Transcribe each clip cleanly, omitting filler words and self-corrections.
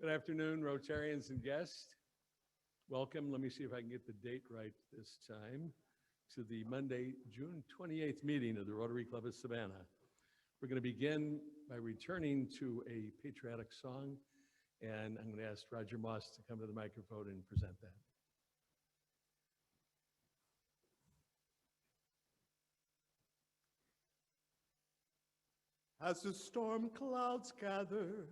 Good afternoon, Rotarians and guests. Welcome. Let me see if I can get the date right this time to the Monday, June 28th meeting of the Rotary Club of Savannah. We're going to begin by returning to a patriotic song, and I'm going to ask Roger Moss to come to the microphone and present that. As the storm clouds gather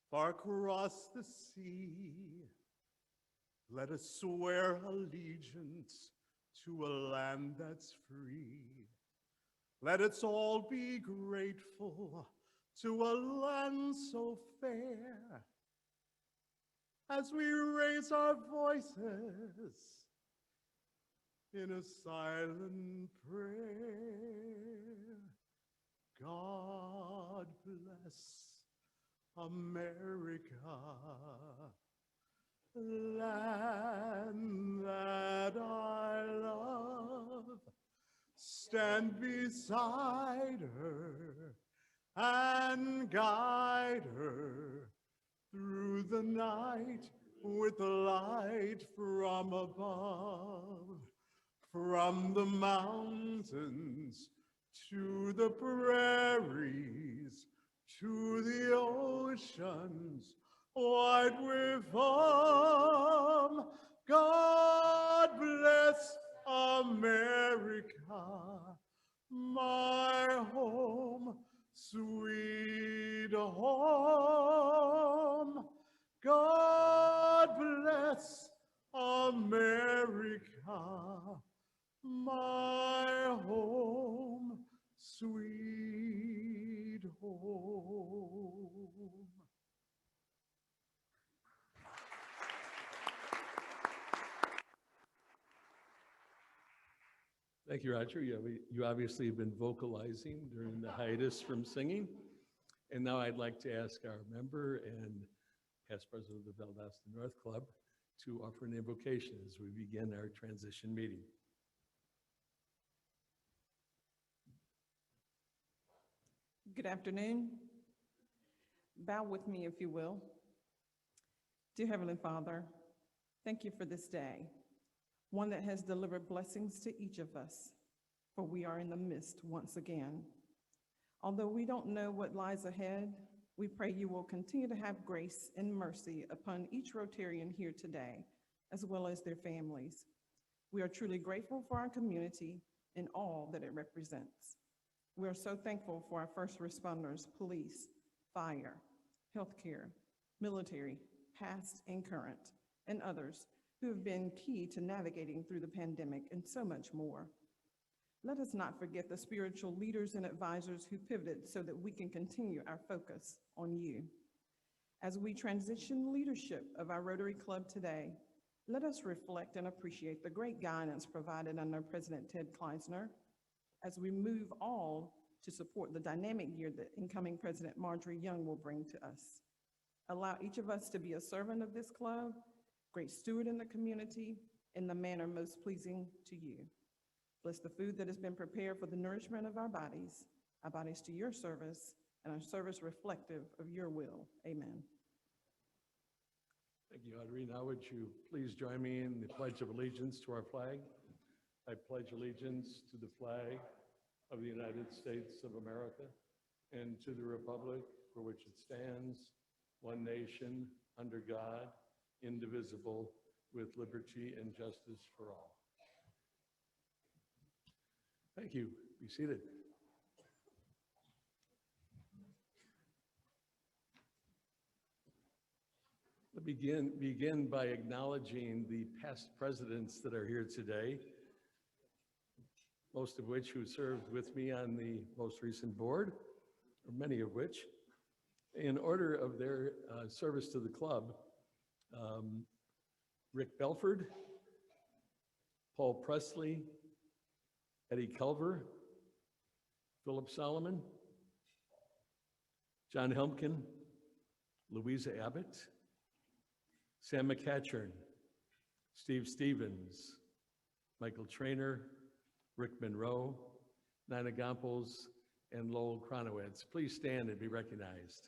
far across the sea, let us swear allegiance to a land that's free. Let us all be grateful to a land so fair as we raise our voices in a silent prayer. God bless America, land that I love. Stand beside her and guide her through the night with light from above. From the mountains to the prairies, to the oceans wide with foam. God bless America, my home, sweet home. God bless America, my home, sweet home. Thank you, Roger. You obviously have been vocalizing during the hiatus from singing. And now I'd like to ask our member and past president of the Valdosta North Club to offer an invocation as we begin our transition meeting. Good afternoon. Bow with me, if you will. Dear Heavenly Father, thank you for this day, one that has delivered blessings to each of us, for we are in the midst once again. Although we don't know what lies ahead, we pray you will continue to have grace and mercy upon each Rotarian here today, as well as their families. We are truly grateful for our community and all that it represents. We are so thankful for our first responders, police, fire, healthcare, military, past and current, and others who have been key to navigating through the pandemic and so much more. Let us not forget the spiritual leaders and advisors who pivoted so that we can continue our focus on you. As we transition leadership of our Rotary Club today, let us reflect and appreciate the great guidance provided under President Ted Kleisner as we move all to support the dynamic year that incoming President Marjorie Young will bring to us. Allow each of us to be a servant of this club, great steward in the community, in the manner most pleasing to you. Bless the food that has been prepared for the nourishment of our bodies to your service, and our service reflective of your will. Amen. Thank you, Audrey. Now would you please join me in the Pledge of Allegiance to our flag? I pledge allegiance to the flag of the United States of America and to the republic for which it stands, one nation, under God, indivisible, with liberty and justice for all. Thank you. Be seated. Let me begin by acknowledging the past presidents that are here today, most of which who served with me on the most recent board, or many of which. In order of their service to the club, Rick Belford, Paul Presley, Eddie Culver, Philip Solomon, John Helmken, Louisa Abbott, Sam McCatchern, Steve Stevens, Michael Traynor, Rick Monroe, Nina Gompels, and Lowell Kronowitz. Please stand and be recognized.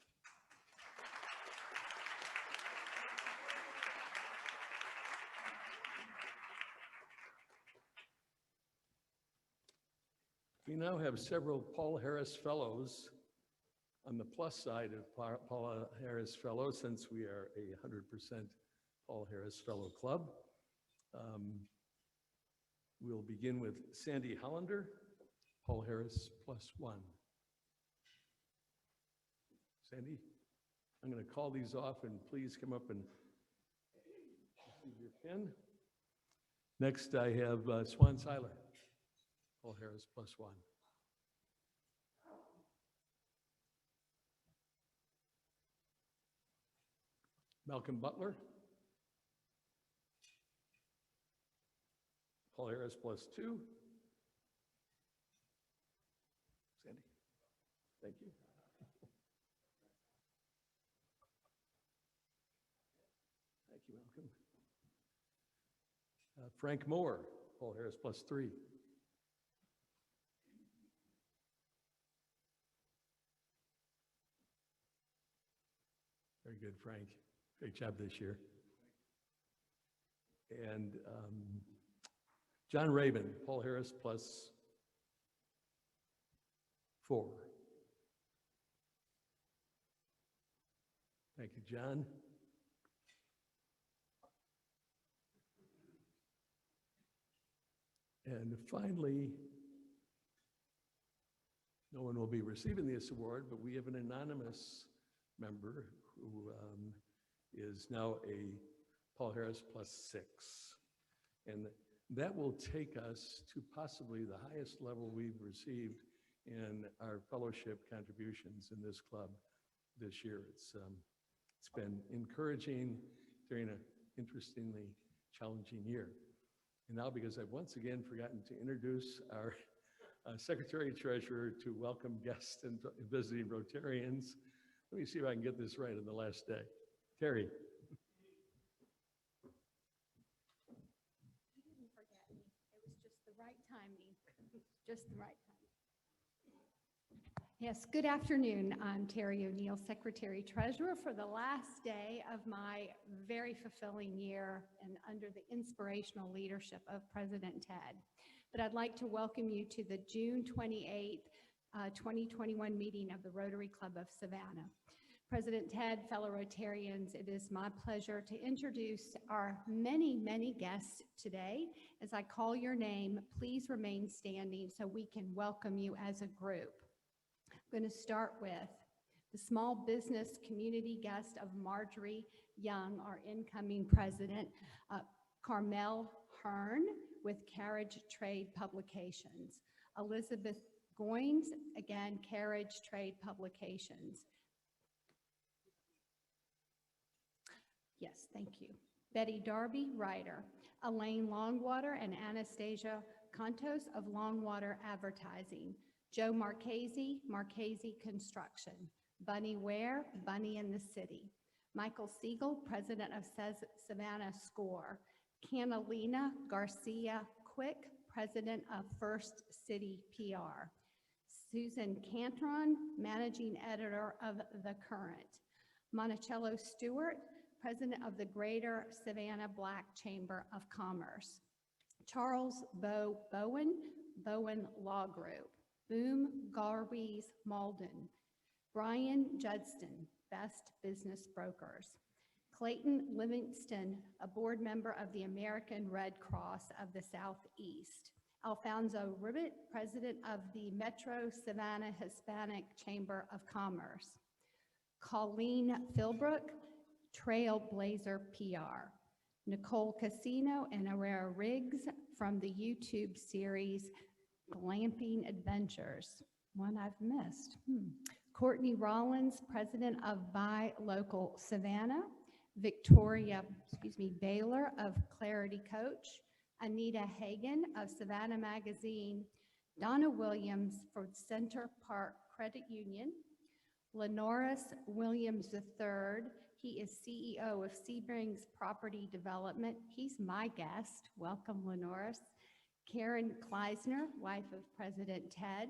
We now have several Paul Harris Fellows on the plus side of Paul Harris Fellow, since we are a 100% Paul Harris Fellow Club. We'll begin with Sandy Hollander, Paul Harris +1. Sandy, I'm going to call these off, and please come up and receive your pin. Next, I have Swann Seiler. Paul Harris plus Swann. Malcolm Butler. Paul Harris plus 2. Sandy, thank you. Thank you, Malcolm. Frank Moore, Paul Harris plus 3. Very good, Frank. Great job this year. And John Rabin, Paul Harris plus 4. Thank you, John. And finally, no one will be receiving this award, but we have an anonymous member who is now a Paul Harris plus 6. And that will take us to possibly the highest level we've received in our fellowship contributions in this club this year. It's been encouraging during an interestingly challenging year. And now, because I've once again forgotten to introduce our Secretary-Treasurer to welcome guests and visiting Rotarians, let me see if I can get this right on the last day. Terry. You didn't forget me. It was just the right timing. Just the right timing. Yes, good afternoon. I'm Terry O'Neill, Secretary Treasurer, for the last day of my very fulfilling year and under the inspirational leadership of President Ted. But I'd like to welcome you to the June 28th, 2021 meeting of the Rotary Club of Savannah. President Ted, fellow Rotarians, it is my pleasure to introduce our many, many guests today. As I call your name, please remain standing so we can welcome you as a group. I'm going to start with the small business community guest of Marjorie Young, our incoming president, Camille Hearn with Carriage Trade Publications. Elizabeth Goins, again, Carriage Trade Publications. Yes, thank you. Betty Darby, writer. Elaine Longwater and Anastasia Contos of Longwater Advertising. Joe Marchese, Marchese Construction. Bunny Ware, Bunny in the City. Michael Siegel, president of Savannah SCORE. Catalina Garcia Quick, president of First City PR. Susan Cantron, managing editor of The Current. Monticello Stewart, president of the Greater Savannah Black Chamber of Commerce. Charles Bowen, Bowen Law Group. Boom Garwees Malden. Brian Judson, Best Business Brokers. Clayton Livingston, a board member of the American Red Cross of the Southeast. Alfonso Ribbit, president of the Metro Savannah Hispanic Chamber of Commerce. Colleen Philbrook, Trailblazer PR. Nicole Casino and Herrera Riggs from the YouTube series Glamping Adventures, one I've missed. Courtney Rollins, president of Buy Local Savannah. Victoria, Baylor of Clarity Coach. Anita Hagan of Savannah Magazine. Donna Williams for Center Park Credit Union. Lenoris Williams III, he is CEO of Sebrings Property Development. He's my guest. Welcome, Lenoris. Karen Kleisner, wife of President Ted.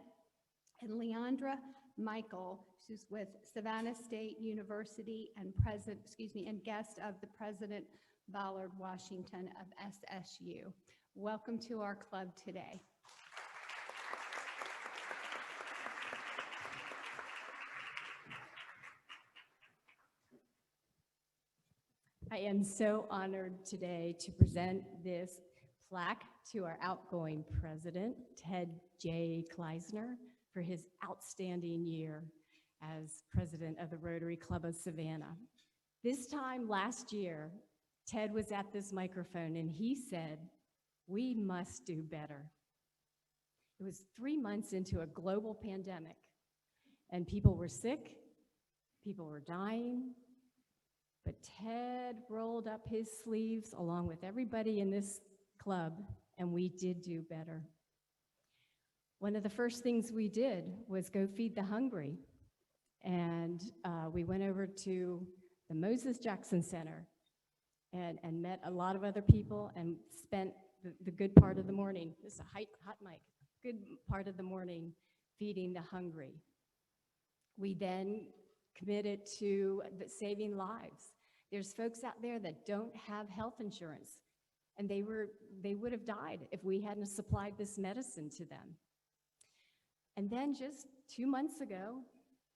And Leandra Michael, who's with Savannah State University and and guest of the President Ballard Washington of SSU. Welcome to our club today. I am so honored today to present this plaque to our outgoing president, Ted J. Kleisler, for his outstanding year. as president of the Rotary Club of Savannah. This time last year, Ted was at this microphone and he said, "We must do better." It was 3 months into a global pandemic, and people were sick, people were dying, but Ted rolled up his sleeves along with everybody in this club, and we did do better. One of the first things we did was go feed the hungry, and we went over to the Moses Jackson Center and met a lot of other people and spent the good part of the morning, this is a hot mic, good part of the morning feeding the hungry. We then committed to saving lives. There's folks out there that don't have health insurance, and they would have died if we hadn't supplied this medicine to them. And then just 2 months ago,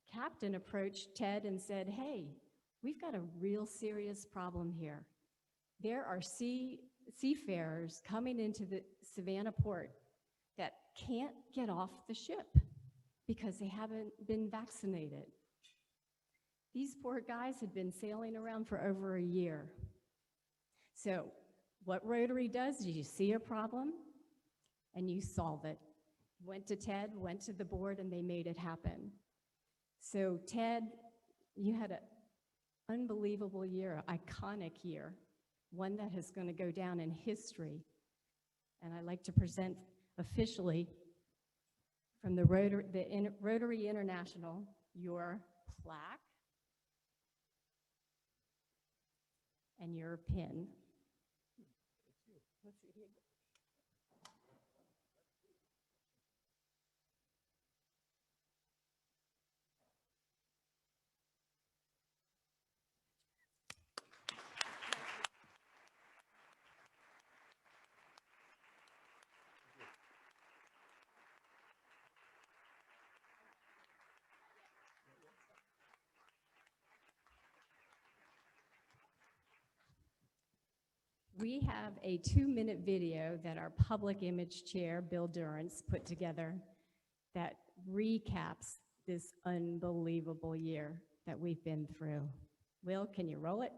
Captain approached Ted and said, "Hey, we've got a real serious problem here. There are seafarers coming into the Savannah port that can't get off the ship because they haven't been vaccinated." These poor guys had been sailing around for over a year. So what Rotary does is you see a problem and you solve it. Went to Ted, went to the board, and they made it happen. So Ted, you had an unbelievable year, iconic year, one that is going to go down in history. And I'd like to present officially from the Rotary International your plaque and your pin. Let's see here. We have a 2-minute video that our public image chair, Bill Durrance, put together that recaps this unbelievable year that we've been through. Will, can you roll it?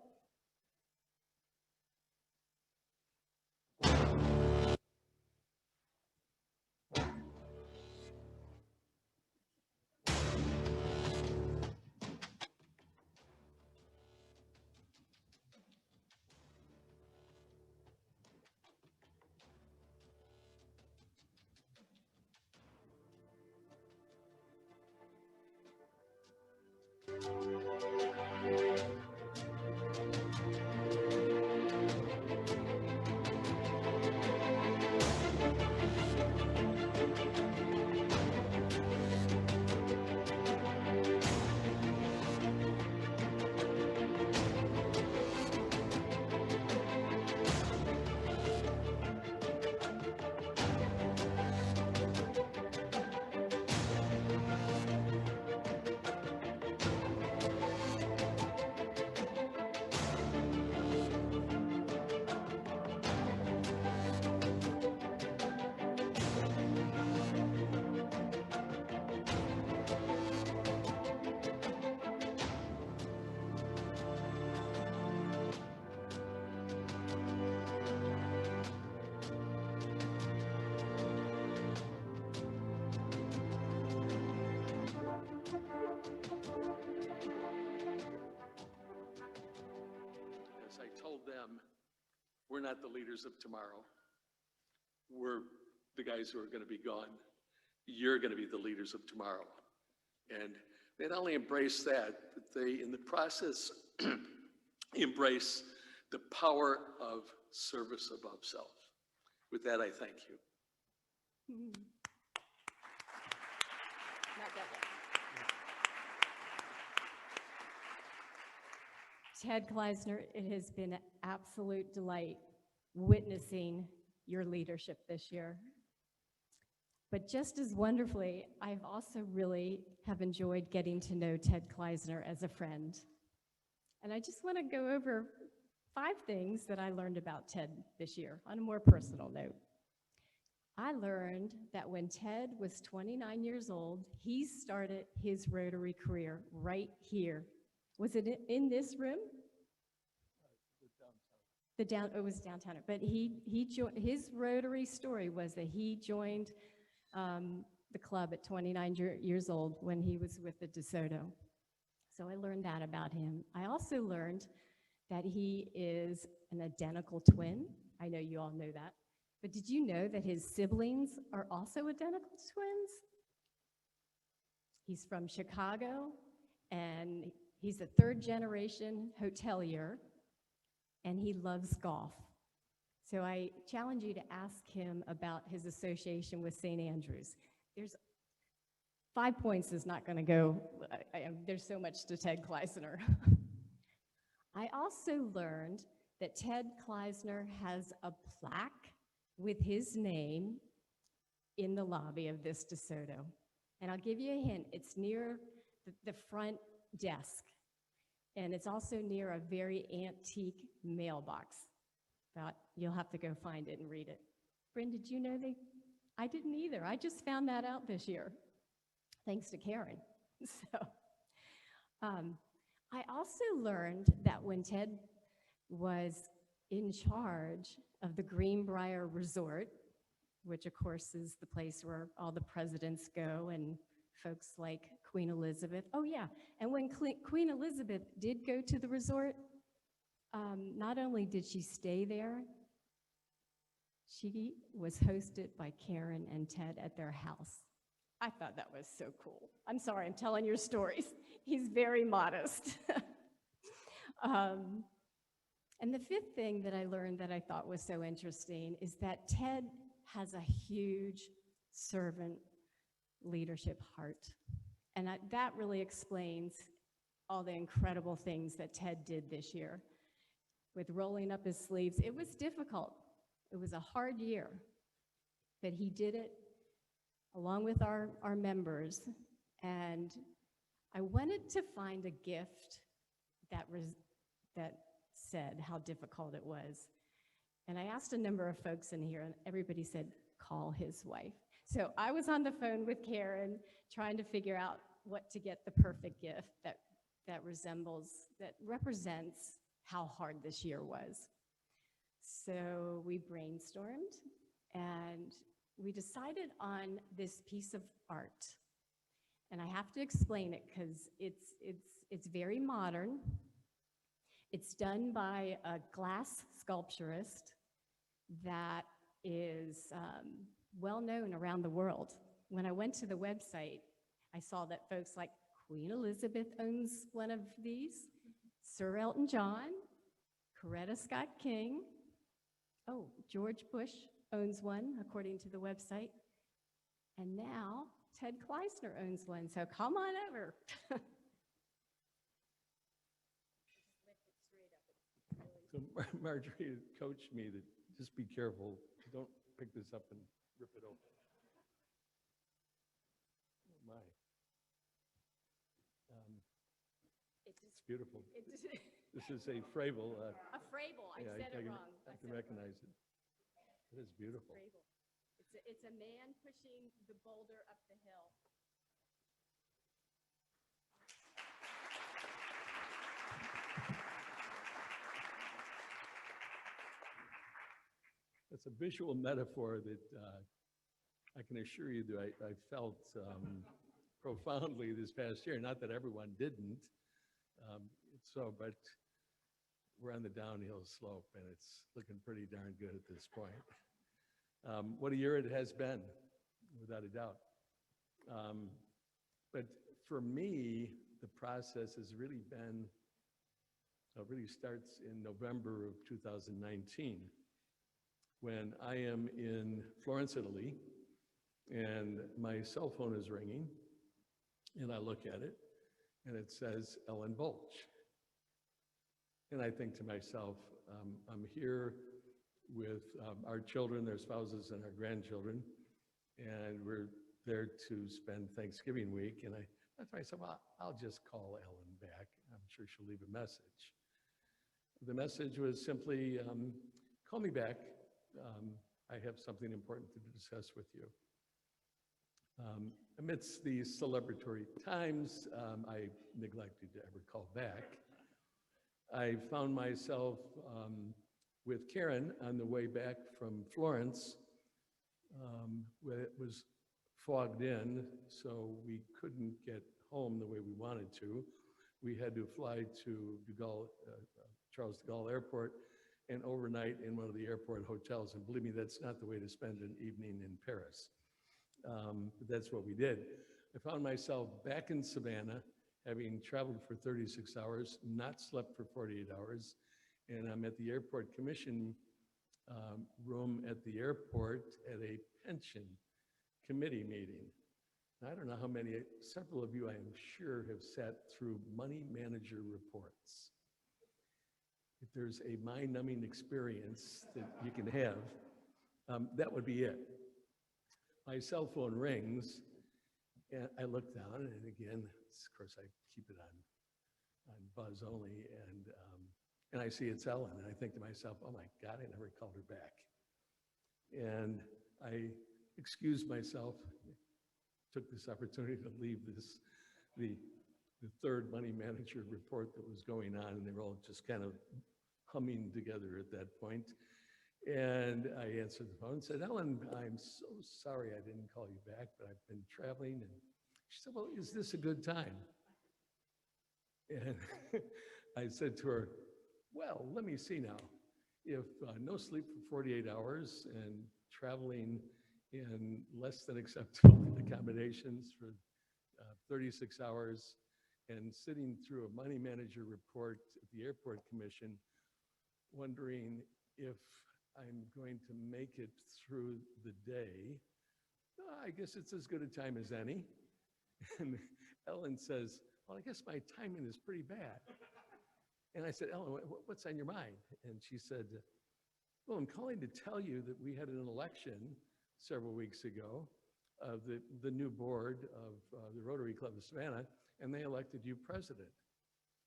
As I told them, we're not the leaders of tomorrow. We're the guys who are going to be gone. You're going to be the leaders of tomorrow. And they not only embrace that, but they, in the process, embrace the power of service above self. With that, I thank you. Not that yet. Ted Kleisler, it has been an absolute delight witnessing your leadership this year. But just as wonderfully, I've also really have enjoyed getting to know Ted Kleisler as a friend. And I just want to go over 5 things that I learned about Ted this year on a more personal note. I learned that when Ted was 29 years old, he started his Rotary career right here. Was it in this room? It was downtown, but his Rotary story was that he joined the club at 29 years old when he was with the DeSoto. So I learned that about him. I also learned that he is an identical twin. I know you all know that. But did you know that his siblings are also identical twins? He's from Chicago, and he's a third-generation hotelier, and he loves golf. So I challenge you to ask him about his association with St. Andrews. There's 5 points is not going to go. There's so much to Ted Kleisler. I also learned that Ted Kleisler has a plaque with his name in the lobby of this DeSoto. And I'll give you a hint. It's near the front desk. And it's also near a very antique mailbox. But you'll have to go find it and read it. Brynn, did you know I didn't either. I just found that out this year, thanks to Karen. So I also learned that when Ted was in charge of the Greenbrier Resort, which of course is the place where all the presidents go and folks like Queen Elizabeth. Oh yeah, and when Queen Elizabeth did go to the resort, not only did she stay there, she was hosted by Karen and Ted at their house. I thought that was so cool. I'm sorry, I'm telling your stories. He's very modest. And the fifth thing that I learned that I thought was so interesting is that Ted has a huge servant leadership heart. And that really explains all the incredible things that Ted did this year. With rolling up his sleeves, it was difficult. It was a hard year, but he did it along with our members. And I wanted to find a gift that said how difficult it was. And I asked a number of folks in here, and everybody said, call his wife. So I was on the phone with Karen trying to figure out what to get the perfect gift that represents how hard this year was. So we brainstormed, and we decided on this piece of art. And I have to explain it because it's very modern. It's done by a glass sculpturist that is well known around the world. When I went to the website, I saw that folks like Queen Elizabeth owns one of these, Sir Elton John, Coretta Scott King, George Bush owns one, according to the website, and now Ted Kleisler owns one, so come on over. So Marjorie coached me to just be careful. Don't pick this up and rip it open. Oh my. It's beautiful. This is a Fravel. A Fravel, I said it wrong. I can recognize it. It is beautiful. Fravel. It's a man pushing the boulder up the hill. It's a visual metaphor that I can assure you that I felt profoundly this past year. Not that everyone didn't. But we're on the downhill slope, and it's looking pretty darn good at this point. What a year it has been, without a doubt. But for me, the process has really been, really starts in November of 2019, when I am in Florence, Italy, and my cell phone is ringing, and I look at it, and it says Ellen Bolch. And I think to myself, I'm here with our children, their spouses, and our grandchildren, and we're there to spend Thanksgiving week. And that's why I said, well, I'll just call Ellen back. I'm sure she'll leave a message. The message was simply, call me back I have something important to discuss with you. Amidst these celebratory times, I neglected to ever call back. I found myself with Karen on the way back from Florence, where it was fogged in, so we couldn't get home the way we wanted to. We had to fly to Charles de Gaulle Airport and overnight in one of the airport hotels. And believe me, that's not the way to spend an evening in Paris. But that's what we did. I found myself back in Savannah, having traveled for 36 hours, not slept for 48 hours, and I'm at the airport commission room at the airport at a pension committee meeting. I don't know how many, several of you I am sure have sat through money manager reports. If there's a mind-numbing experience that you can have, that would be it. My cell phone rings, and I look down, and again, of course, I keep it on buzz only, and I see it's Ellen, and I think to myself, oh my God, I never called her back. And I excused myself, took this opportunity to leave the third money manager report that was going on, and they were all just kind of humming together at that point. And I answered the phone and said, Ellen, I'm so sorry I didn't call you back, but I've been traveling. And she said, well, is this a good time? And I said to her, well, let me see now. If no sleep for 48 hours and traveling in less than acceptable accommodations for 36 hours and sitting through a money manager report at the airport commission, wondering if I'm going to make it through the day, I guess it's as good a time as any. And Ellen says, well, I guess my timing is pretty bad. And I said, Ellen, what's on your mind? And she said, well, I'm calling to tell you that we had an election several weeks ago of the new board of the Rotary Club of Savannah, and they elected you president.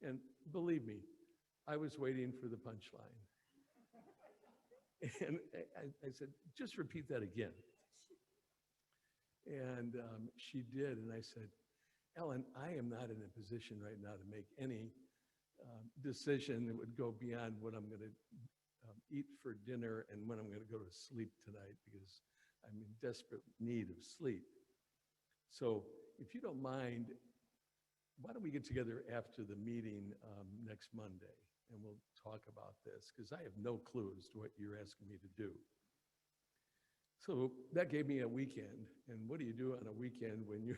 And believe me, I was waiting for the punchline. And I said, just repeat that again. And she did, and I said, Ellen, I am not in a position right now to make any decision that would go beyond what I'm going to eat for dinner and when I'm going to go to sleep tonight, because I'm in desperate need of sleep. So if you don't mind, why don't we get together after the meeting next Monday, and we'll talk about this, because I have no clue as to what you're asking me to do. So that gave me a weekend. And what do you do on a weekend when you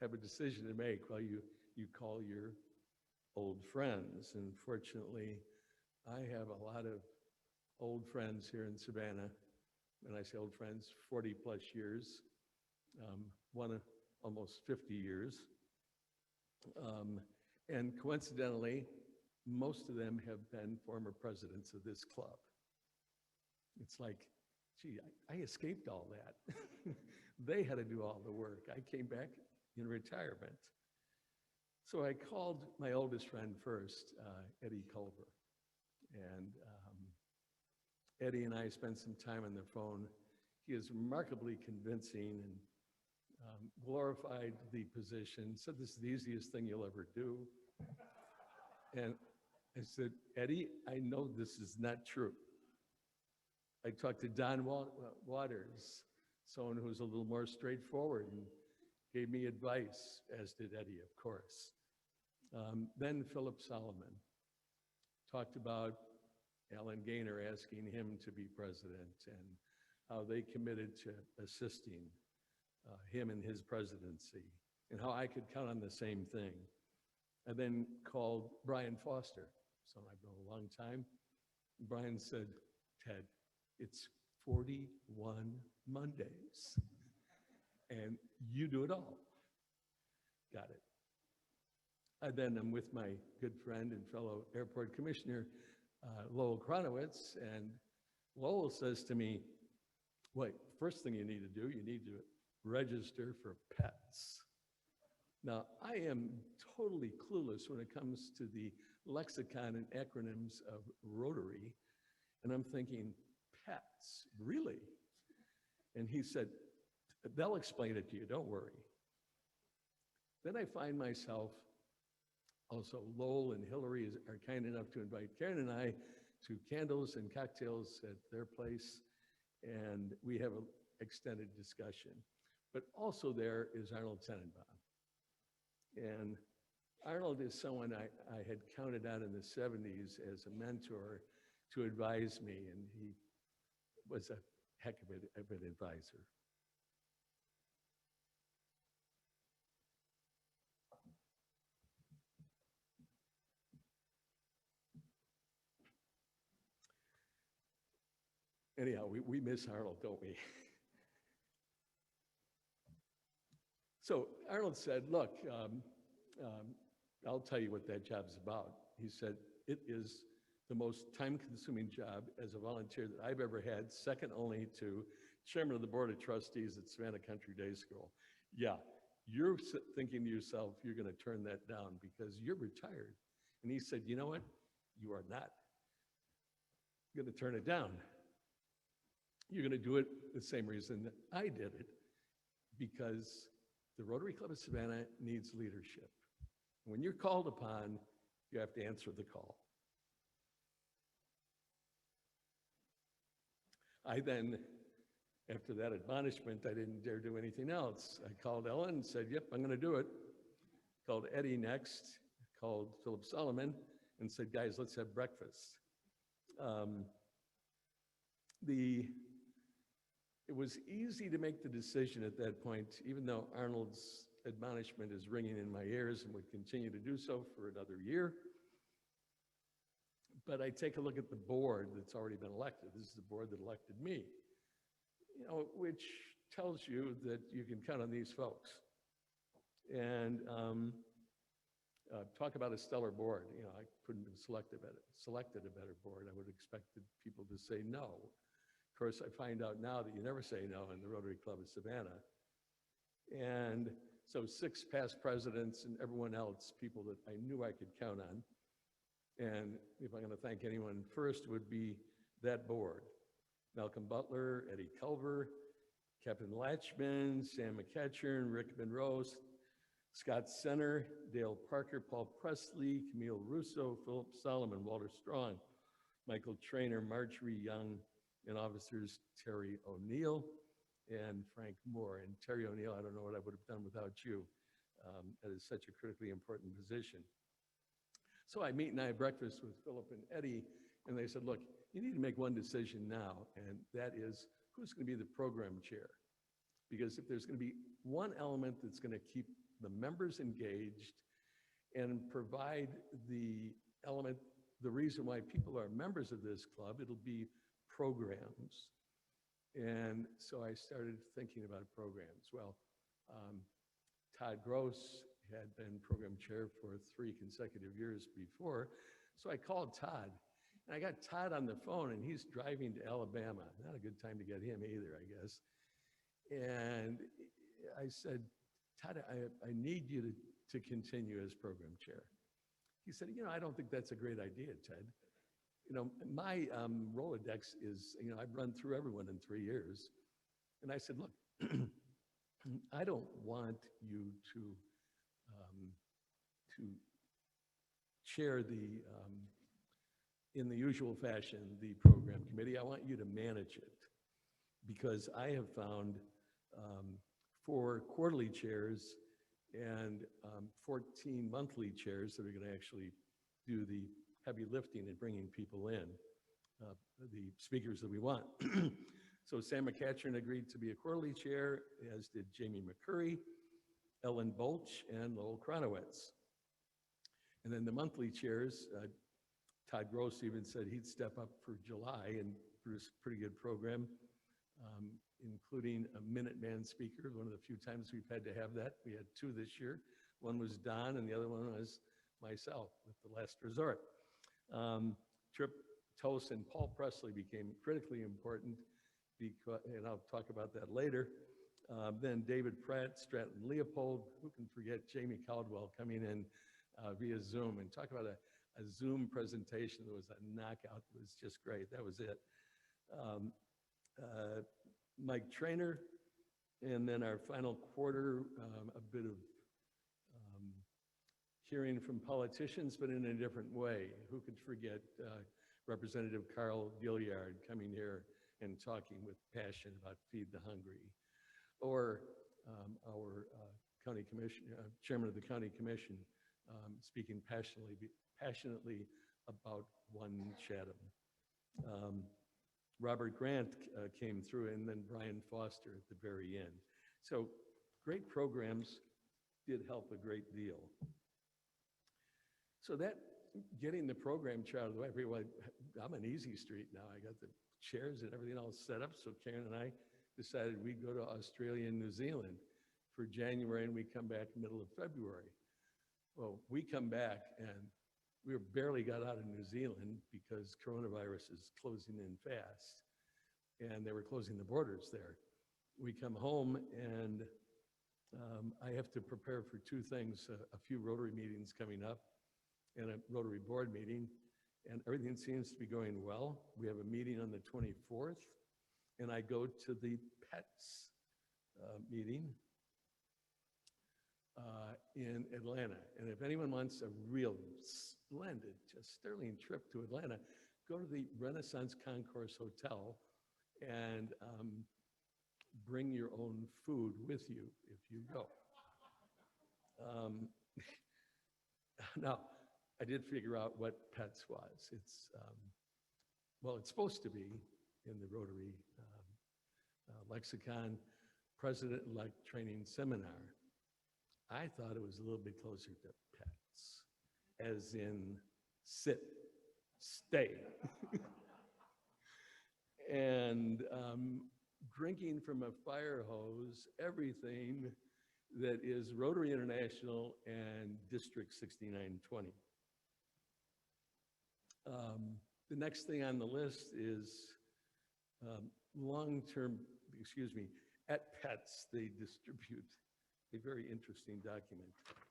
have a decision to make? Well, you call your old friends. And fortunately, I have a lot of old friends here in Savannah. When I say old friends, 40 plus years, one almost 50 years. And coincidentally, most of them have been former presidents of this club. It's like, gee, I escaped all that. They had to do all the work. I came back in retirement. So I called my oldest friend first, Eddie Culver. And Eddie and I spent some time on the phone. He is remarkably convincing and glorified the position, said this is the easiest thing you'll ever do. And I said, Eddie, I know this is not true. I talked to Don Waters, someone who's a little more straightforward, and gave me advice, as did Eddie, of course. Then Philip Solomon talked about Alan Gaynor asking him to be president and how they committed to assisting him in his presidency, and how I could count on the same thing. I then called Brian Foster, someone I've known a long time. Brian said, Ted, it's 41 Mondays, and you do it all. Got it. And then I'm with my good friend and fellow airport commissioner, Lowell Kronowitz, and Lowell says to me, wait, first thing you need to do, you need to register for pets. Now, I am totally clueless when it comes to the lexicon and acronyms of Rotary, and I'm thinking, pets, really? And he said, they'll explain it to you, don't worry. Then I find myself, also Lowell and Hillary are kind enough to invite Karen and I to candles and cocktails at their place, and we have an extended discussion. But also there is Arnold Tenenbaum. And Arnold is someone I had counted on in the 70s as a mentor to advise me, and he was a heck of an advisor. Anyhow, we miss Arnold, don't we? So Arnold said, look, I'll tell you what that job's about. He said, it is the most time-consuming job as a volunteer that I've ever had, second only to chairman of the board of trustees at Savannah Country Day School. Yeah, you're thinking to yourself, you're going to turn that down because you're retired. And he said, you know what? You are not going to turn it down. You're going to do it the same reason that I did it, because the Rotary Club of Savannah needs leadership. When you're called upon, you have to answer the call. I then, after that admonishment, I didn't dare do anything else. I called Ellen and said, yep, I'm going to do it. Called Eddie next, called Philip Solomon, and said, guys, let's have breakfast. It was easy to make the decision at that point, even though Arnold's admonishment is ringing in my ears and would continue to do so for another year. But I take a look at the board that's already been elected. This is the board that elected me, you know, which tells you that you can count on these folks. And talk about a stellar board. You know, I couldn't have selected a better board. I would have expected people to say no. Of course, I find out now that you never say no in the Rotary Club of Savannah. And so 6 past presidents and everyone else, people that I knew I could count on. And if I'm going to thank anyone first, would be that board. Malcolm Butler, Eddie Culver, Captain Lakshman, Sam McCatchern, Rick Monroe, Scott Center, Dale Parker, Paul Presley, Camille Russo, Philip Solomon, Walter Strong, Michael Traynor, Marjorie Young, and officers Terry O'Neill and Frank Moore. And Terry O'Neill, I don't know what I would have done without you. That is such a critically important position. So I meet and I have breakfast with Philip and Eddie, and they said, look, you need to make one decision now, and that is who's going to be the program chair. Because if there's going to be one element that's going to keep the members engaged and provide the element, the reason why people are members of this club, it'll be programs. And so I started thinking about programs. Well, Todd Gross had been program chair for 3 consecutive years before. So I called Todd, and I got Todd on the phone, and he's driving to Alabama. Not a good time to get him either, I guess. And I said, Todd, I need you to continue as program chair. He said, you know, I don't think that's a great idea, Ted. You know, my Rolodex is, you know, I've run through everyone in 3 years. And I said, look, I don't want you to chair in the usual fashion, the program committee. I want you to manage it, because I have found 4 quarterly chairs and 14 monthly chairs that are going to actually do the heavy lifting and bringing people in, the speakers that we want. So Sam McCatchern agreed to be a quarterly chair, as did Jamie McCurry, Ellen Bolch, and Lowell Kronowitz. And then the monthly chairs, Todd Gross even said he'd step up for July and produce a pretty good program, including a Minuteman speaker, one of the few times we've had to have that. We had 2 this year. One was Don, and the other one was myself with the Last Resort. Trip Toast and Paul Presley became critically important, because, and I'll talk about that later. Then David Pratt, Stratton Leopold, who can forget Jamie Caldwell coming in via Zoom, and talk about a Zoom presentation that was a knockout. It was just great. That was it. Mike Traynor, and then our final quarter, a bit of hearing from politicians, but in a different way. Who could forget Representative Carl Gilliard coming here and talking with passion about Feed the Hungry, or our county commission, chairman of the county commission, speaking passionately about One Chatham. Robert Grant came through, and then Brian Foster at the very end. So great programs did help a great deal. So that, getting the program chart out of the way, everyone, I'm on Easy Street now. I got the chairs and everything all set up. So Karen and I decided we'd go to Australia and New Zealand for January, and we come back middle of February. Well, we come back and we barely got out of New Zealand because coronavirus is closing in fast, and they were closing the borders there. We come home, and I have to prepare for two things, a few Rotary meetings coming up and a Rotary board meeting, and everything seems to be going well. We have a meeting on the 24th, and I go to the PETS meeting in Atlanta. And if anyone wants a real splendid, just sterling trip to Atlanta, go to the Renaissance Concourse Hotel and bring your own food with you if you go. Now, I did figure out what PETS was. It's, well, it's supposed to be in the Rotary lexicon, President-elect Training Seminar. I thought it was a little bit closer to PETS, as in sit, stay. And drinking from a fire hose, everything that is Rotary International and District 6920. The next thing on the list is long-term, at PETS, they distribute a very interesting document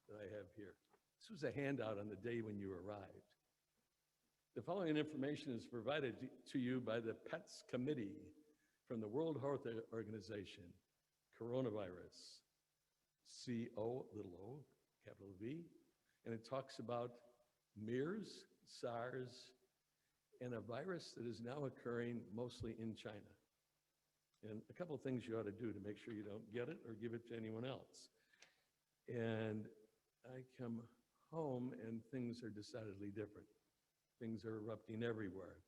that I have here. This was a handout on the day when you arrived. The following information is provided to you by the PETS Committee from the World Health Organization, coronavirus, C-O, little o, capital V, and it talks about MERS, SARS, and a virus that is now occurring mostly in China. And a couple of things you ought to do to make sure you don't get it or give it to anyone else. And I come home and things are decidedly different. Things are erupting everywhere.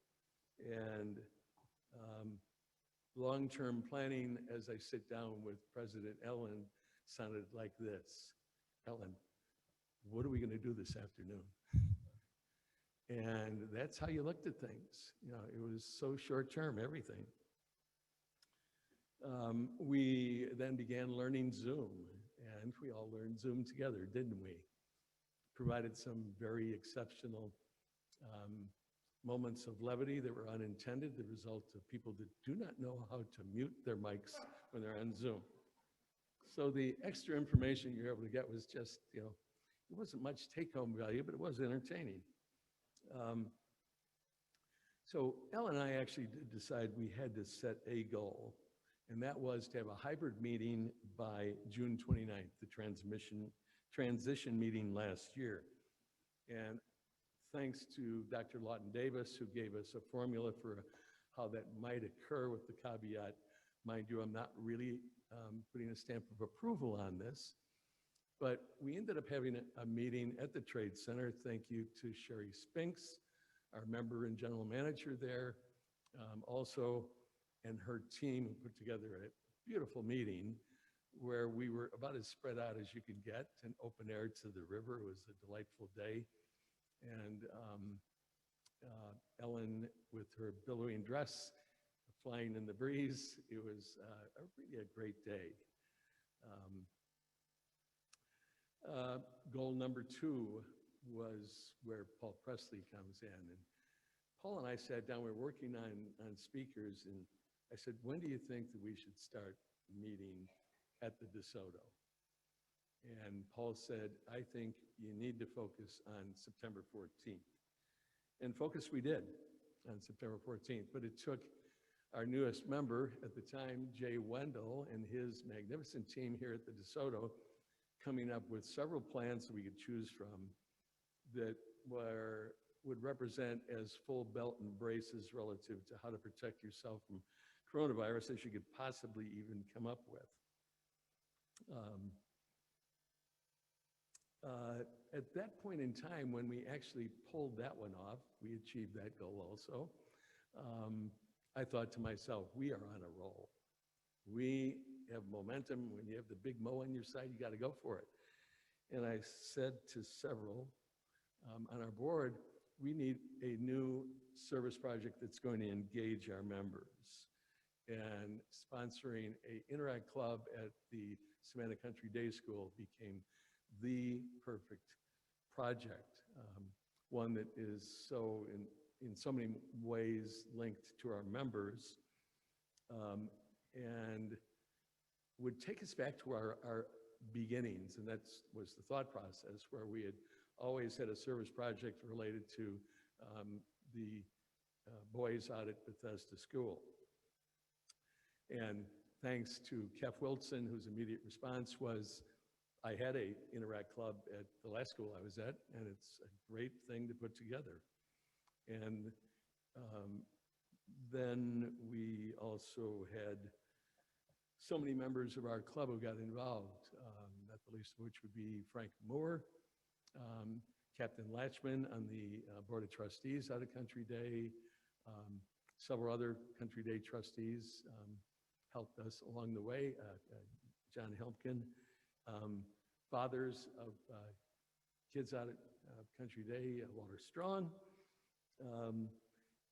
And long-term planning, as I sit down with President Ellen, sounded like this. Ellen, what are we going to do this afternoon? And that's how you looked at things. You know, it was so short-term, everything. We then began learning Zoom, and we all learned Zoom together, didn't we? Provided some very exceptional moments of levity that were unintended, the result of people that do not know how to mute their mics when they're on Zoom. So the extra information you're able to get was just, you know, it wasn't much take-home value, but it was entertaining. So Ellen and I actually did decide we had to set a goal, and that was to have a hybrid meeting by June 29th, the transition meeting last year. And thanks to Dr. Lawton Davis, who gave us a formula for how that might occur with the caveat, mind you, I'm not really putting a stamp of approval on this, but we ended up having a meeting at the Trade Center. Thank you to Sherry Spinks, our member and general manager there, also, and her team who put together a beautiful meeting where we were about as spread out as you could get, and open air to the river. It was a delightful day. And Ellen, with her billowing dress, flying in the breeze, it was really a great day. Goal number 2 was where Paul Presley comes in. And Paul and I sat down, we were working on speakers, and I said, when do you think that we should start meeting at the DeSoto? And Paul said, I think you need to focus on September 14th. And focus we did on September 14th, but it took our newest member at the time, Jay Wendell, and his magnificent team here at the DeSoto, coming up with several plans that we could choose from that would represent as full belt and braces relative to how to protect yourself from coronavirus as you could possibly even come up with. At that point in time, when we actually pulled that one off, we achieved that goal also. I thought to myself, we are on a roll. We have momentum. When you have the big mo on your side, you got to go for it. And I said to several on our board, we need a new service project that's going to engage our members. And sponsoring a Interact Club at the Savannah Country Day School became the perfect project, one that is so in so many ways linked to our members, and would take us back to our beginnings. And that was the thought process, where we had always had a service project related to the boys out at Bethesda School. And thanks to Kef Wilson, whose immediate response was, I had a Interact Club at the last school I was at, and it's a great thing to put together. And then we also had so many members of our club who got involved, not the least of which would be Frank Moore, Captain Lakshman on the Board of Trustees out of Country Day, several other Country Day trustees helped us along the way, John Helmken, fathers of kids out at Country Day, Walter Strong,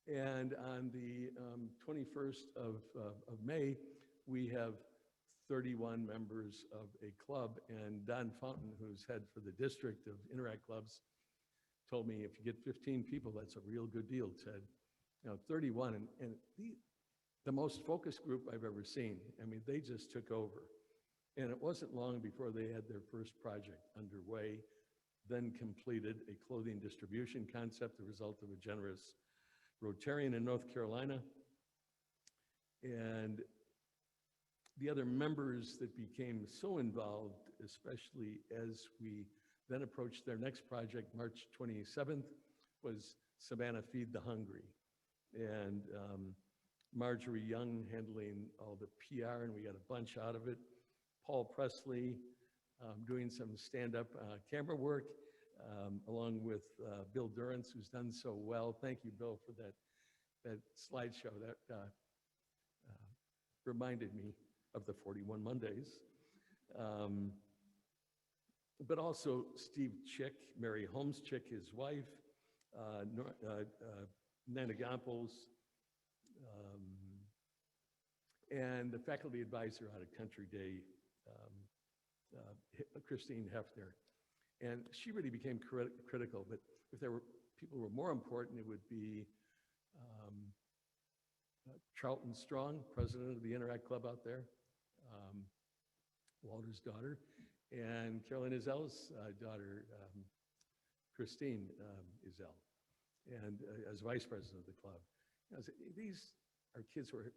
and on the 21st of May, we have 31 members of a club, and Don Fountain, who's head for the district of Interact Clubs, told me, if you get 15 people, that's a real good deal, Ted. You know, 31, and the most focused group I've ever seen. I mean, they just took over. And it wasn't long before they had their first project underway, then completed a clothing distribution concept, the result of a generous Rotarian in North Carolina. And the other members that became so involved, especially as we then approached their next project, March 27th, was Savannah Feed the Hungry. And Marjorie Young handling all the PR, and we got a bunch out of it. Paul Presley doing some stand-up camera work, along with Bill Durrance, who's done so well. Thank you, Bill, for that slideshow. That reminded me of the 41 Mondays. But also Steve Chick, Mary Holmes Chick, his wife, Nana Gompels, and the faculty advisor out of Country Day, Christine Hefner. And she really became critical, but if there were people who were more important, it would be Charlton Strong, president of the Interact Club out there, Walter's daughter, and Carolyn Izel's daughter, Christine Izel, and as vice president of the club. You know, these are kids who are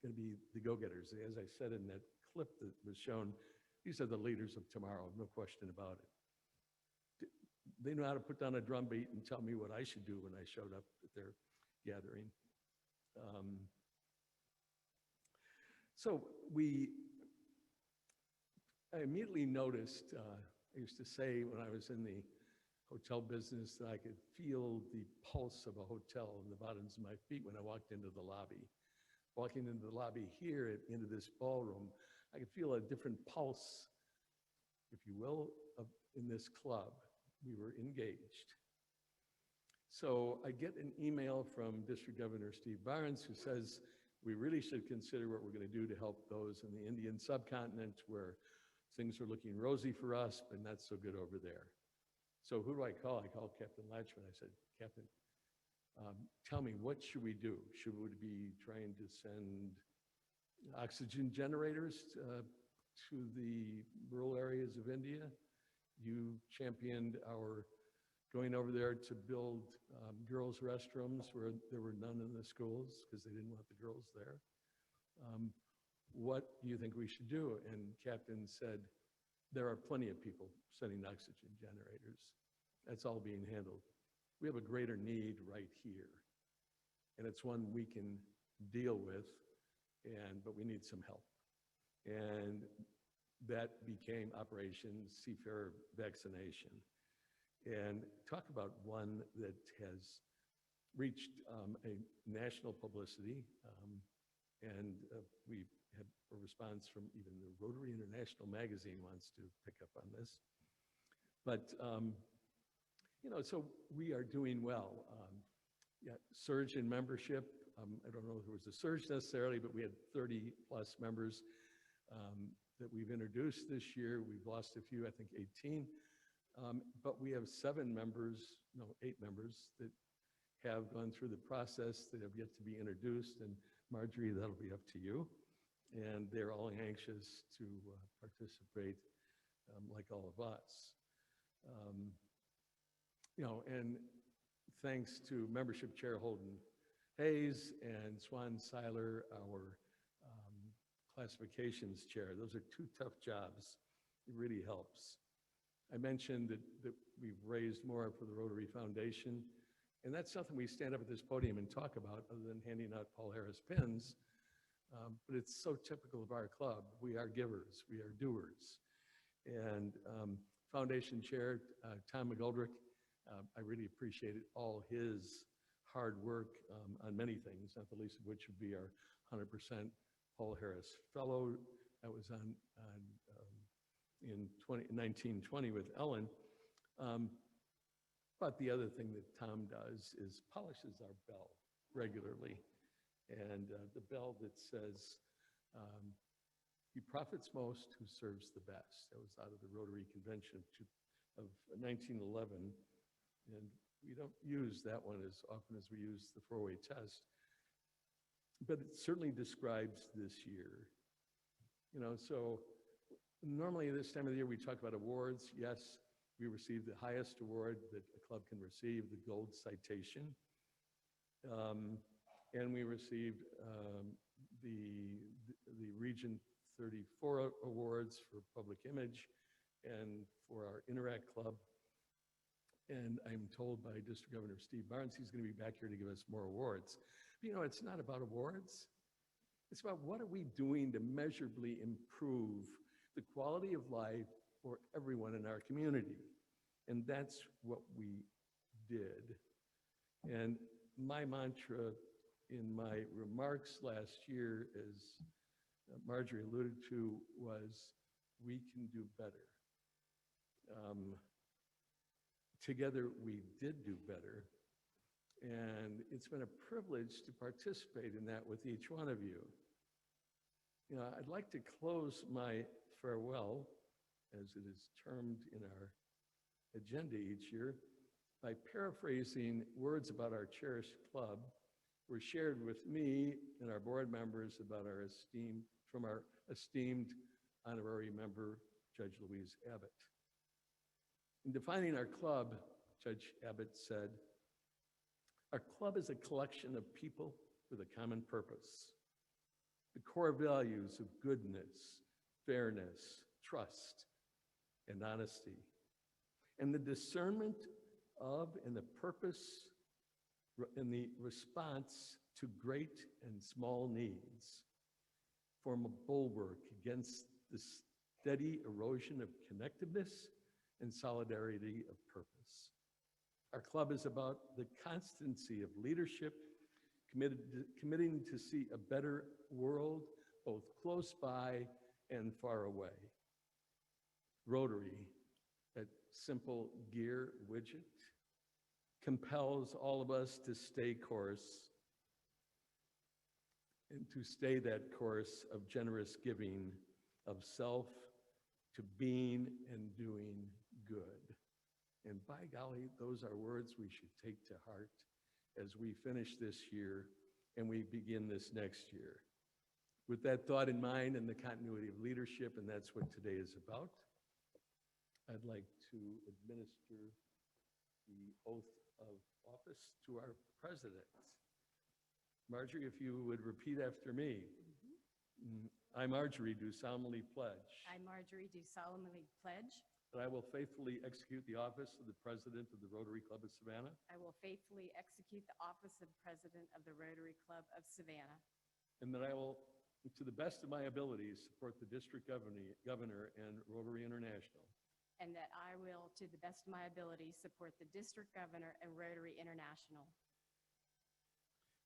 going to be the go-getters. As I said in that clip that was shown, these are the leaders of tomorrow, no question about it. They know how to put down a drum beat and tell me what I should do when I showed up at their gathering. So I immediately noticed, I used to say when I was in the hotel business that I could feel the pulse of a hotel in the bottoms of my feet when I walked into the lobby. Walking into the lobby here, into this ballroom, I could feel a different pulse, if you will, in this club. We were engaged. So I get an email from District Governor Steve Barnes, who says, we really should consider what we're going to do to help those in the Indian subcontinent where things are looking rosy for us, but not so good over there. So who do I call? I called Captain Lakshman. I said, Captain, tell me, what should we do? Should we be trying to send oxygen generators to the rural areas of India? You championed our going over there to build girls' restrooms where there were none in the schools because they didn't want the girls there. What do you think we should do? And Captain said, there are plenty of people sending oxygen generators. That's all being handled. We have a greater need right here. And it's one we can deal with, but we need some help. And that became Operation Seafarer Vaccination. And talk about one that has reached a national publicity. We had a response from even the Rotary International magazine wants to pick up on this. But, so we are doing well. Surge in membership. I don't know if there was a surge necessarily, but we had 30 plus members that we've introduced this year. We've lost a few, I think 18. But we have 8 members that have gone through the process that have yet to be introduced. And Marjorie, that'll be up to you. And they're all anxious to participate like all of us. And thanks to membership chair Holden Hayes and Swann Seiler, our classifications chair. Those are 2 tough jobs. It really helps. I mentioned that we've raised more for the Rotary Foundation, and that's something we stand up at this podium and talk about other than handing out Paul Harris pins. But it's so typical of our club. We are givers, we are doers. And Foundation Chair Tom McGoldrick, I really appreciated all his hard work on many things, not the least of which would be our 100% Paul Harris Fellow that was on in 1920 with Ellen. But the other thing that Tom does is polishes our bell regularly. And the bell that says, he profits most who serves the best. That was out of the Rotary Convention of 1911. And we don't use that one as often as we use the 4-way test. But it certainly describes this year. So normally this time of the year we talk about awards. Yes, we received the highest award that a club can receive, the Gold Citation. And we received the Region 34 awards for public image and for our Interact Club. And I'm told by District Governor Steve Barnes he's going to be back here to give us more awards. But, it's not about awards. It's about what are we doing to measurably improve the quality of life for everyone in our community. And that's what we did. And my mantra in my remarks last year, as Marjorie alluded to, was we can do better. Together we did do better. And it's been a privilege to participate in that with each one of you. I'd like to close my farewell, as it is termed in our agenda each year, by paraphrasing words about our cherished club were shared with me and our board members about from our esteemed honorary member, Judge Louise Abbott. In defining our club, Judge Abbott said, "Our club is a collection of people with a common purpose. The core values of goodness, fairness, trust, and honesty, and the discernment of and the purpose and the response to great and small needs form a bulwark against the steady erosion of connectedness and solidarity of purpose. Our club is about the constancy of leadership, committing to see a better world, both close by and far away. Rotary, that simple gear widget, compels all of us to stay course and to stay that course of generous giving of self to being and doing good. And by golly, those are words we should take to heart as we finish this year and we begin this next year. With that thought in mind and the continuity of leadership, and that's what today is about, I'd like to administer the oath of office to our president. Marjorie, if you would repeat after me. I, Marjorie, do solemnly pledge I, Marjorie, do solemnly pledge that I will faithfully execute the office of the president of the Rotary Club of Savannah I will faithfully execute the office of President of the Rotary Club of Savannah, and that I will, to the best of my abilities, support the district governor and Rotary International, and that I will, to the best of my ability, support the district governor and Rotary International,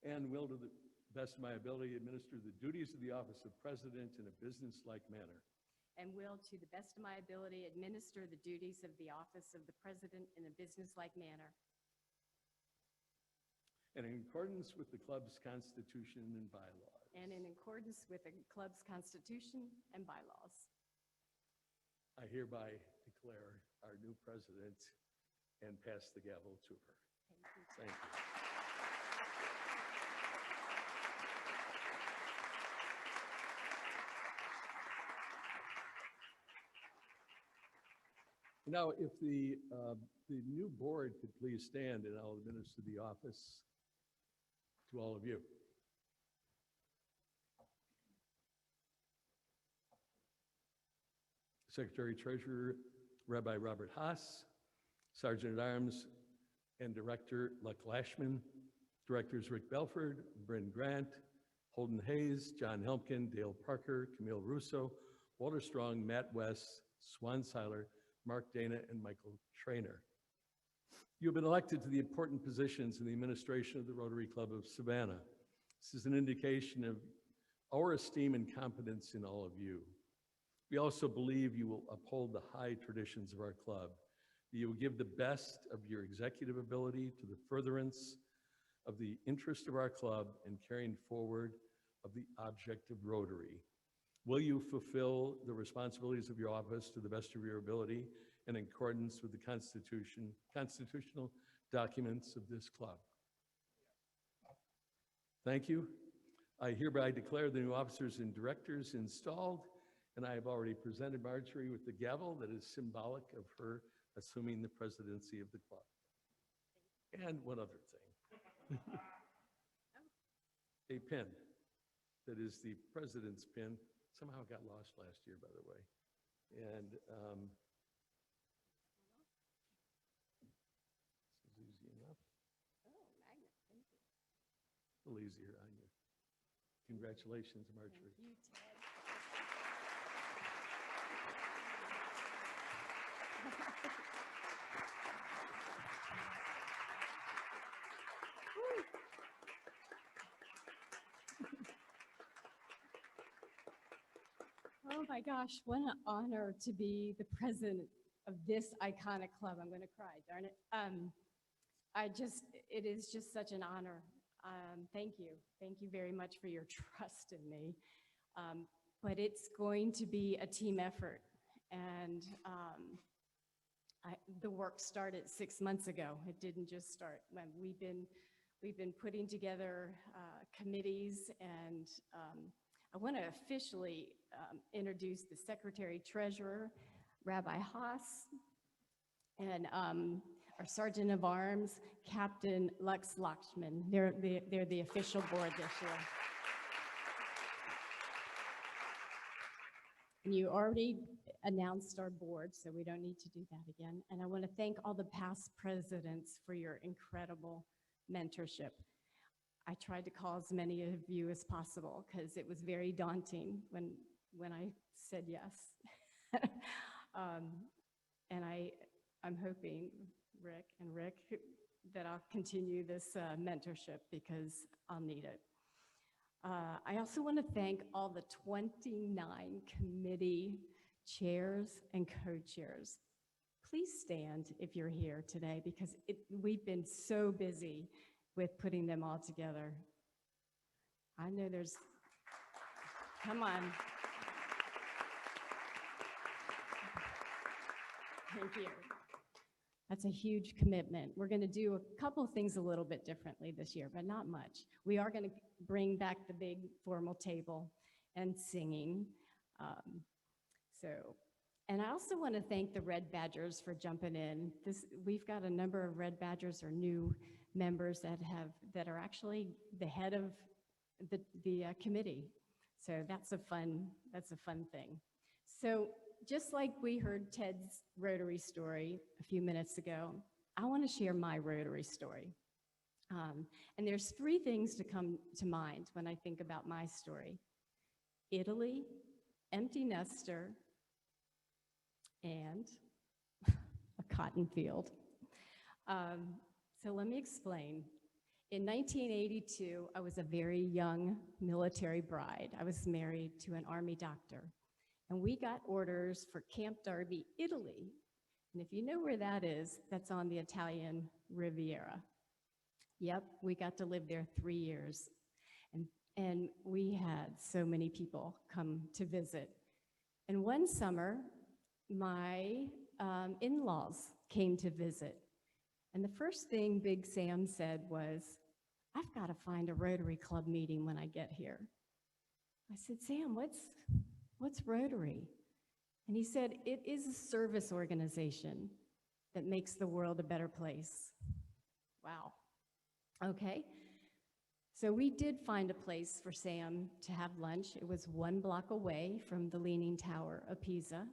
and will, to the best of my ability, administer the duties of the office of president in a business-like manner, and will, to the best of my ability, administer the duties of the office of the president in a businesslike manner, and in accordance with the club's constitution and bylaws. and in accordance with the club's constitution and bylaws. I hereby declare our new president and pass the gavel to her. Thank you. Thank you. Now, if the new board could please stand, and I'll administer the office to all of you. Secretary Treasurer Rabbi Robert Haas, Sergeant at Arms and Director Lakshman, Directors Rick Belford, Brynn Grant, Holden Hayes, John Helmken, Dale Parker, Camille Russo, Walter Strong, Matt West, Swann Seiler, Mark Dana, and Michael Traynor. You have been elected to the important positions in the administration of the Rotary Club of Savannah. This is an indication of our esteem and confidence in all of you. We also believe you will uphold the high traditions of our club, that you will give the best of your executive ability to the furtherance of the interest of our club and carrying forward of the object of Rotary. Will you fulfill the responsibilities of your office to the best of your ability in accordance with the constitutional documents of this club? Thank you. I hereby declare the new officers and directors installed, and I have already presented Marjorie with the gavel that is symbolic of her assuming the presidency of the club. And one other thing. A pin that is the president's pin. Somehow got lost last year, by the way. And this is easy enough. Oh, magnet, thank you. A little easier on you. Congratulations, Marjorie. Thank you, Ted. Oh my gosh, what an honor to be the president of this iconic club. I'm going to cry, darn it. It is just such an honor. Thank you. Thank you very much for your trust in me. But it's going to be a team effort. And the work started 6 months ago. It didn't just start. We've been putting together committees, and I want to officially introduce the Secretary Treasurer, Rabbi Haas, and our Sergeant of Arms, Captain Lakshman. They're the official board this year. And you already announced our board, so we don't need to do that again. And I want to thank all the past presidents for your incredible mentorship. I tried to call as many of you as possible because it was very daunting when I said yes. And I'm hoping, Rick, that I'll continue this mentorship because I'll need it. I also want to thank all the 29 committee chairs and co-chairs. Please stand if you're here today because we've been so busy with putting them all together. I know come on. Thank you. That's a huge commitment. We're going to do a couple of things a little bit differently this year, but not much. We are going to bring back the big formal table and singing. So And I also want to thank the Red Badgers for jumping in. We've got a number of Red Badgers or new members that are actually the head of the committee. So that's a fun thing. So just like we heard Ted's Rotary story a few minutes ago, I want to share my Rotary story. And there's three things to come to mind when I think about my story: Italy, empty nester, and a cotton field. So let me explain. In 1982, I was a very young military bride. I was married to an Army doctor, and we got orders for Camp Darby, Italy. And if you know where that is, that's on the Italian Riviera. Yep, we got to live there 3 years. And we had so many people come to visit. And one summer, my in-laws came to visit. And the first thing Big Sam said was, "I've got to find a Rotary Club meeting when I get here." I said, "Sam, what's Rotary?" And he said, "It is a service organization that makes the world a better place." Wow. Okay. So we did find a place for Sam to have lunch. It was 1 block away from the Leaning Tower of Pisa.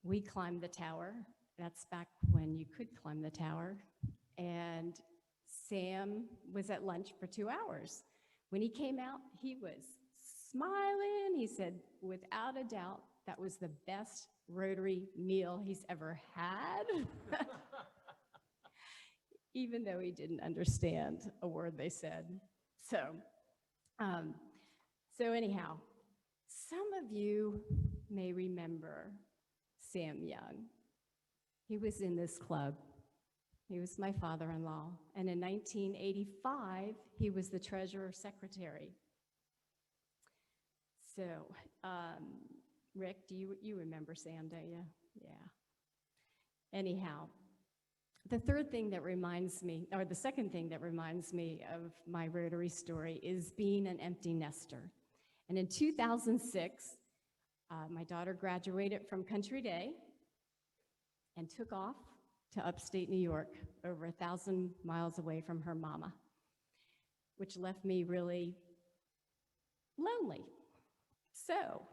We climbed the tower. That's back when you could climb the tower. And Sam was at lunch for 2 hours. When he came out, he was smiling. He said, without a doubt, that was the best Rotary meal he's ever had. Even though he didn't understand a word they said. So anyhow, some of you may remember Sam Young. He was in this club. He was my father-in-law. And in 1985, he was the treasurer secretary. So, Rick, do you remember Sam, don't you? Yeah. Anyhow, the second thing that reminds me of my Rotary story is being an empty nester. And in 2006, my daughter graduated from Country Day and took off to upstate New York, over 1,000 miles away from her mama, which left me really lonely. So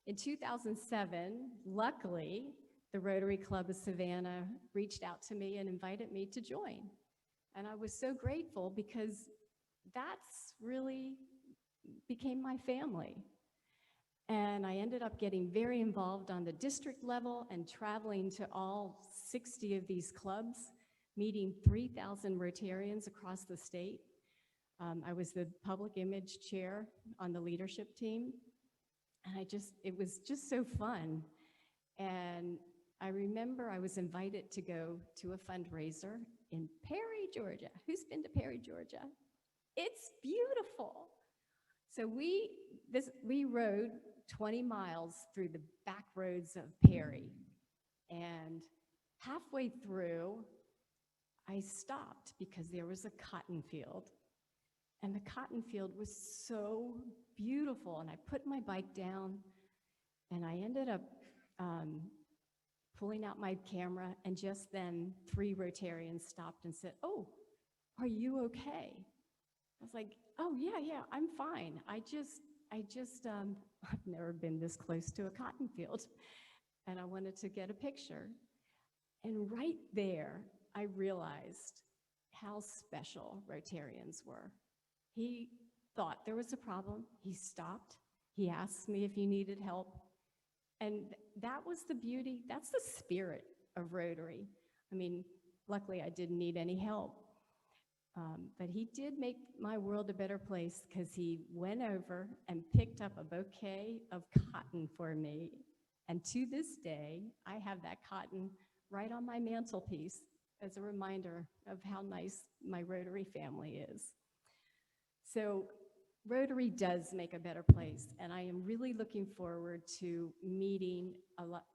in 2007, luckily, the Rotary Club of Savannah reached out to me and invited me to join. And I was so grateful because that's really became my family. And I ended up getting very involved on the district level and traveling to all 60 of these clubs, meeting 3,000 Rotarians across the state. I was the public image chair on the leadership team. And it was just so fun. And I remember I was invited to go to a fundraiser in Perry, Georgia. Who's been to Perry, Georgia? It's beautiful. So we rode 20 miles through the back roads of Perry. And halfway through, I stopped because there was a cotton field. And the cotton field was so beautiful. And I put my bike down, and I ended up pulling out my camera, and just then 3 Rotarians stopped and said, "Oh, are you okay?" I was like, "Oh, yeah, I'm fine. I've never been this close to a cotton field, and I wanted to get a picture." And right there, I realized how special Rotarians were. He thought there was a problem. He stopped. He asked me if he needed help. And that was the beauty, that's the spirit of Rotary. I mean, luckily I didn't need any help. But he did make my world a better place because he went over and picked up a bouquet of cotton for me. And to this day, I have that cotton right on my mantelpiece as a reminder of how nice my Rotary family is. So Rotary does make a better place, and I am really looking forward to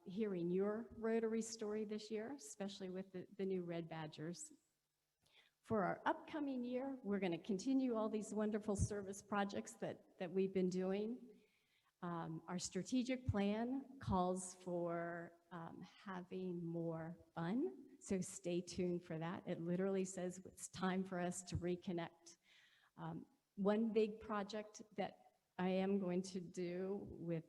hearing your Rotary story this year, especially with the new Red Badgers. For our upcoming year, we're going to continue all these wonderful service projects that we've been doing. Our strategic plan calls for having more fun, so stay tuned for that. It literally says it's time for us to reconnect. One big project that I am going to do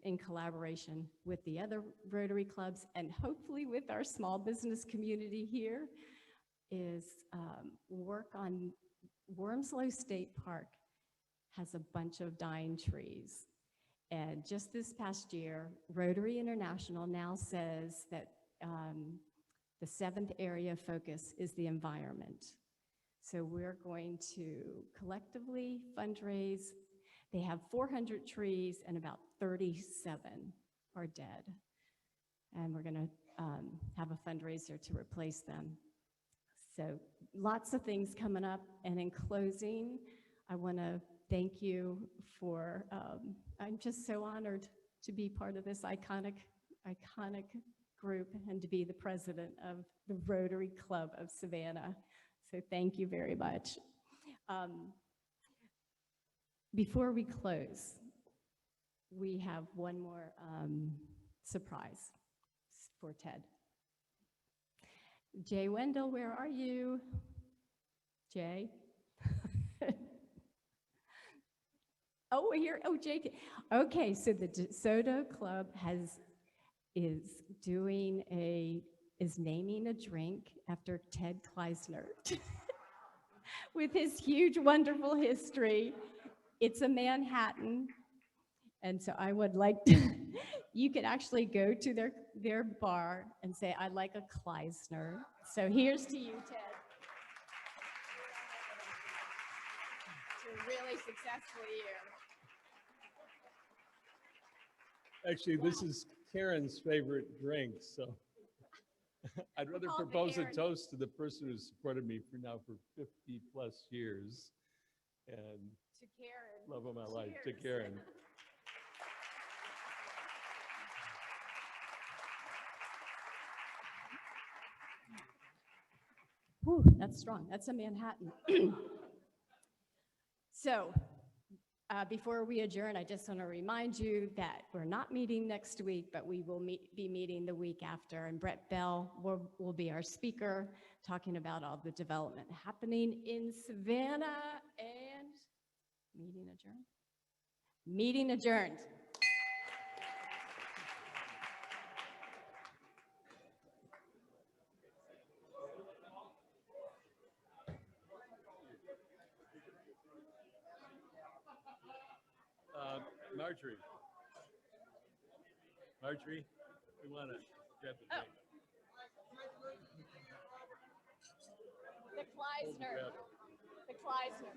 in collaboration with the other Rotary clubs and hopefully with our small business community here is work on Wormslow State Park has a bunch of dying trees. And just this past year, Rotary International now says that the 7th area of focus is the environment. So we're going to collectively fundraise. They have 400 trees and about 37 are dead. And we're gonna have a fundraiser to replace them. So lots of things coming up. And in closing, I wanna thank you for, I'm just so honored to be part of this iconic group and to be the president of the Rotary Club of Savannah. So thank you very much. Before we close, we have one more surprise for Ted. Jay Wendell, where are you? Jay? Oh, here, oh, Jake. Okay, so the DeSoto Club is naming a drink after Ted Kleisler with his huge, wonderful history. It's a Manhattan. And so I would like to, you could actually go to their bar and say, I'd like a Kleisner. So here's to you, Ted. To a really successful year. Actually, this is Karen's favorite drink, so I'd rather Call me propose a Aaron. toast to the person who's supported me for 50+ years. And To Karen. love of my life, to Cheers. Karen. Whew, that's strong. That's a Manhattan. So, before we adjourn, I just want to remind you that we're not meeting next week, but we will be meeting the week after. And Brett Bell will be our speaker, talking about all the development happening in Savannah. And meeting adjourned. Meeting adjourned. Marjorie, we want to grab the drink. The Kleisner. Grab it. The Kleisner.